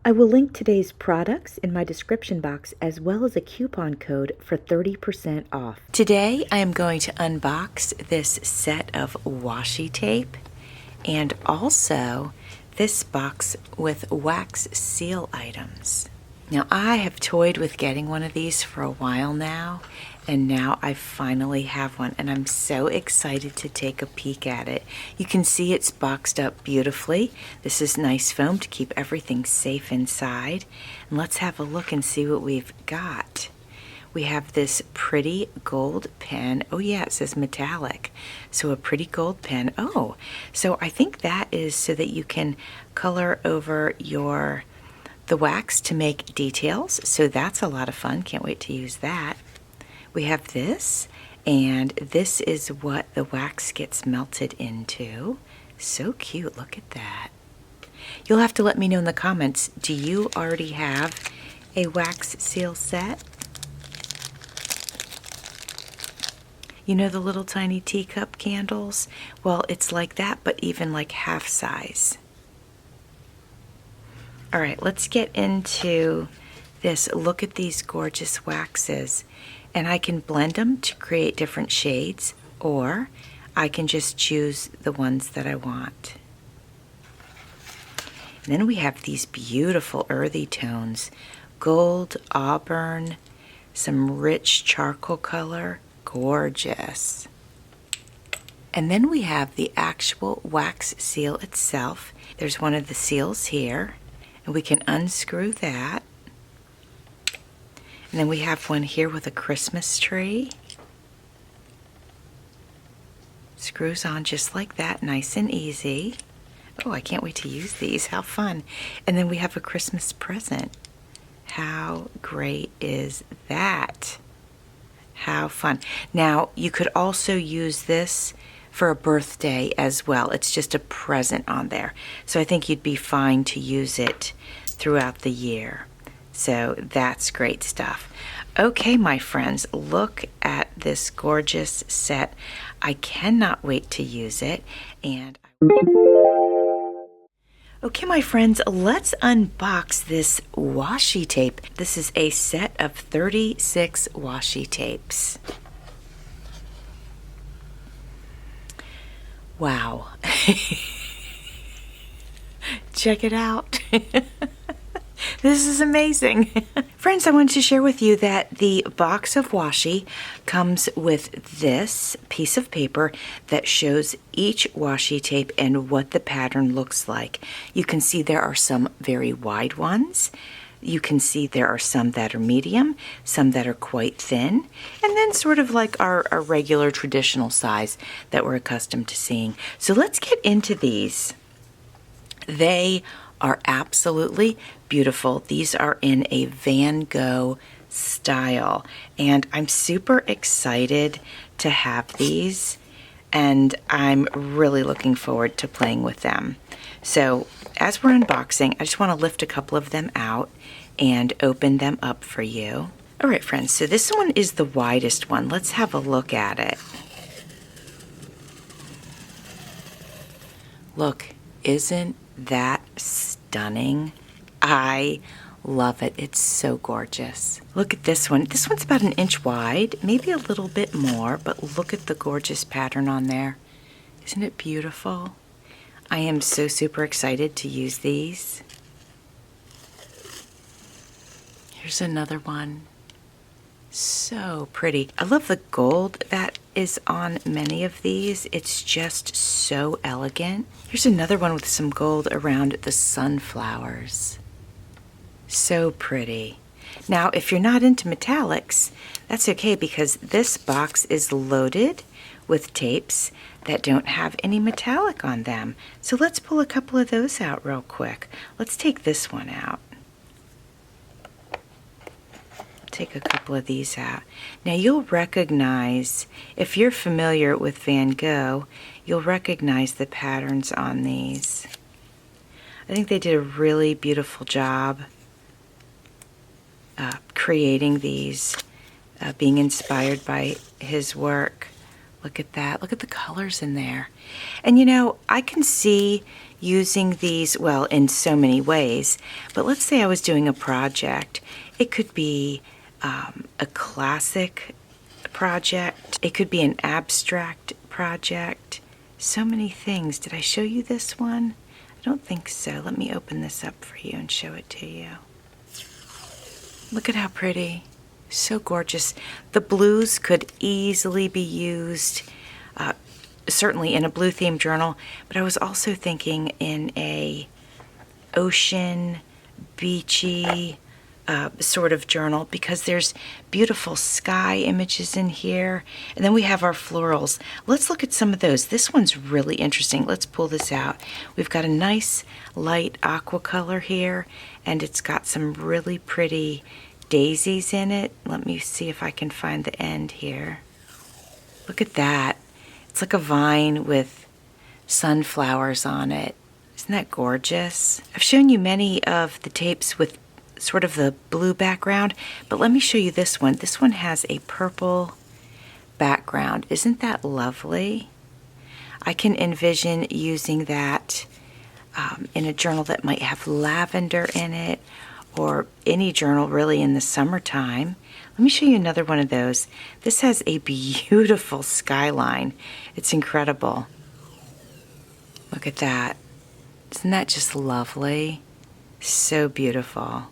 I will link today's products in my description box as well as a coupon code for 30% off. Today I am going to unbox this set of washi tape and also this box with wax seal items. Now I have toyed with getting one of these for a while now, and now I finally have one, and I'm so excited to take a peek at it. You can see it's boxed up beautifully. This is nice foam to keep everything safe inside. And let's have a look and see what we've got. We have this pretty gold pen. Oh yeah, it says metallic. So a pretty gold pen. Oh, so I think that is so that you can color over the wax to make details. So that's a lot of fun. Can't wait to use that. We have this, and this is what the wax gets melted into. So cute, look at that. You'll have to let me know in the comments, do you already have a wax seal set? You know the little tiny teacup candles? Well, it's like that, but even like half size. All right, let's get into this. Look at these gorgeous waxes. And I can blend them to create different shades, or I can just choose the ones that I want. And then we have these beautiful earthy tones. Gold, auburn, some rich charcoal color. Gorgeous. And then we have the actual wax seal itself. There's one of the seals here, and we can unscrew that. And then we have one here with a Christmas tree. Screws on just like that, nice and easy. Oh, I can't wait to use these, how fun. And then we have a Christmas present. How great is that? How fun. Now, you could also use this for a birthday as well. It's just a present on there. So I think you'd be fine to use it throughout the year. So that's great stuff. Okay, my friends, look at this gorgeous set. I cannot wait to use it. And okay, my friends, let's unbox this washi tape. This is a set of 36 washi tapes. Wow. Check it out. This is amazing. Friends, I wanted to share with you that the box of washi comes with this piece of paper that shows each washi tape and what the pattern looks like. You can see there are some very wide ones. You can see there are some that are medium, some that are quite thin, and then sort of like our regular traditional size that we're accustomed to seeing. So let's get into these. They are absolutely beautiful. These are in a Van Gogh style, and I'm super excited to have these, and I'm really looking forward to playing with them. So as we're unboxing, I just want to lift a couple of them out and open them up for you. All right, friends, so this one is the widest one. Let's have a look at it. Look, isn't that stunning? I love it. It's so gorgeous. Look at this one. This one's about 1 inch wide, maybe a little bit more, but look at the gorgeous pattern on there. Isn't it beautiful? I am so super excited to use these. Here's another one. So pretty. I love the gold that is on many of these. It's just so elegant. Here's another one with some gold around the sunflowers. So pretty. Now, if you're not into metallics, that's okay, because this box is loaded with tapes that don't have any metallic on them. So let's pull a couple of those out real quick. Let's take this one out. Take a couple of these out. Now you'll recognize, if you're familiar with Van Gogh, you'll recognize the patterns on these. I think they did a really beautiful job creating these, being inspired by his work. Look at that. Look at the colors in there. And you know, I can see using these, well, in so many ways, but let's say I was doing a project. It could be a classic project. It could be an abstract project. So many things. Did I show you this one? I don't think so. Let me open this up for you and show it to you. Look at how pretty. So gorgeous. The blues could easily be used, certainly in a blue themed journal, but I was also thinking in a ocean, beachy sort of journal, because there's beautiful sky images in here. And then we have our florals. Let's look at some of those. This one's really interesting. Let's pull this out. We've got a nice light aqua color here, and it's got some really pretty daisies in it. Let me see if I can find the end here. Look at that. It's like a vine with sunflowers on it. Isn't that gorgeous? I've shown you many of the tapes with sort of the blue background, but let me show you this one. This one has a purple background. Isn't that lovely? I can envision using that in a journal that might have lavender in it, or any journal really in the summertime. Let me show you another one of those. This has a beautiful skyline. It's incredible. Look at that. Isn't that just lovely? So beautiful.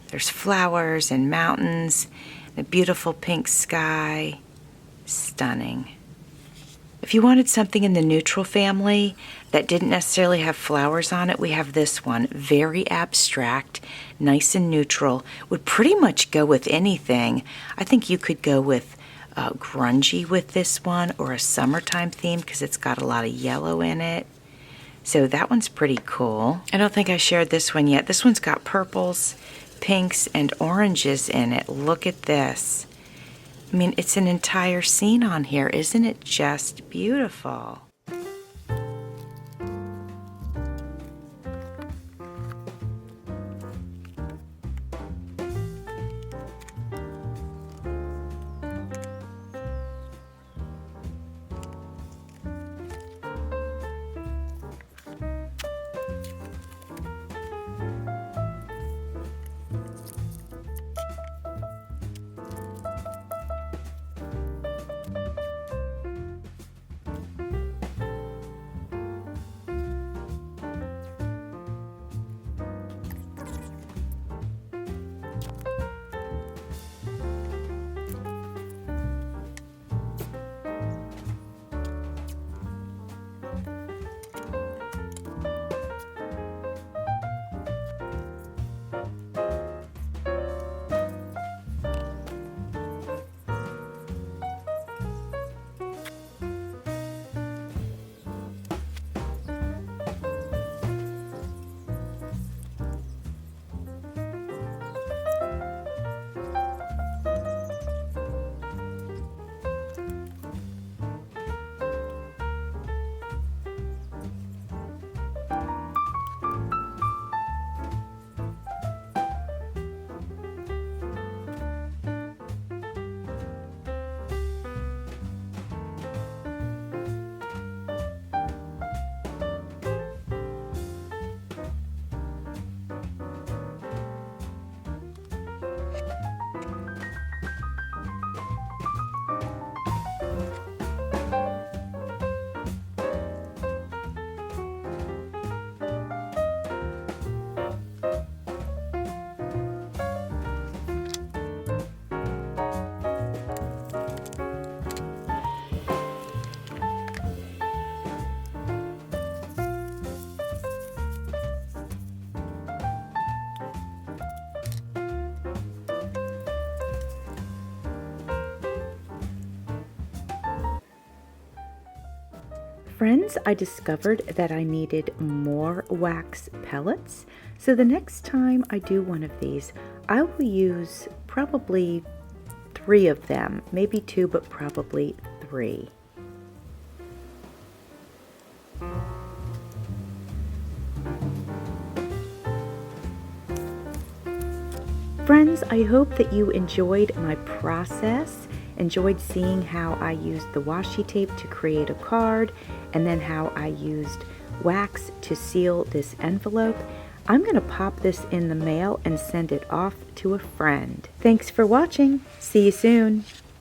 There's flowers and mountains, a beautiful pink sky. Stunning. If you wanted something in the neutral family that didn't necessarily have flowers on it, we have this one. Very abstract, nice and neutral. Would pretty much go with anything. I think you could go with grungy with this one, or a summertime theme, because it's got a lot of yellow in it. So that one's pretty cool. I don't think I shared this one yet. This one's got purples, pinks, and oranges in it. Look at this. I mean, it's an entire scene on here. Isn't it just beautiful? Friends, I discovered that I needed more wax pellets, so the next time I do one of these, I will use probably 3 of them, maybe 2, but probably 3. Friends, I hope that you enjoyed my process, enjoyed seeing how I used the washi tape to create a card, and then how I used wax to seal this envelope. I'm going to pop this in the mail and send it off to a friend. Thanks for watching. See you soon.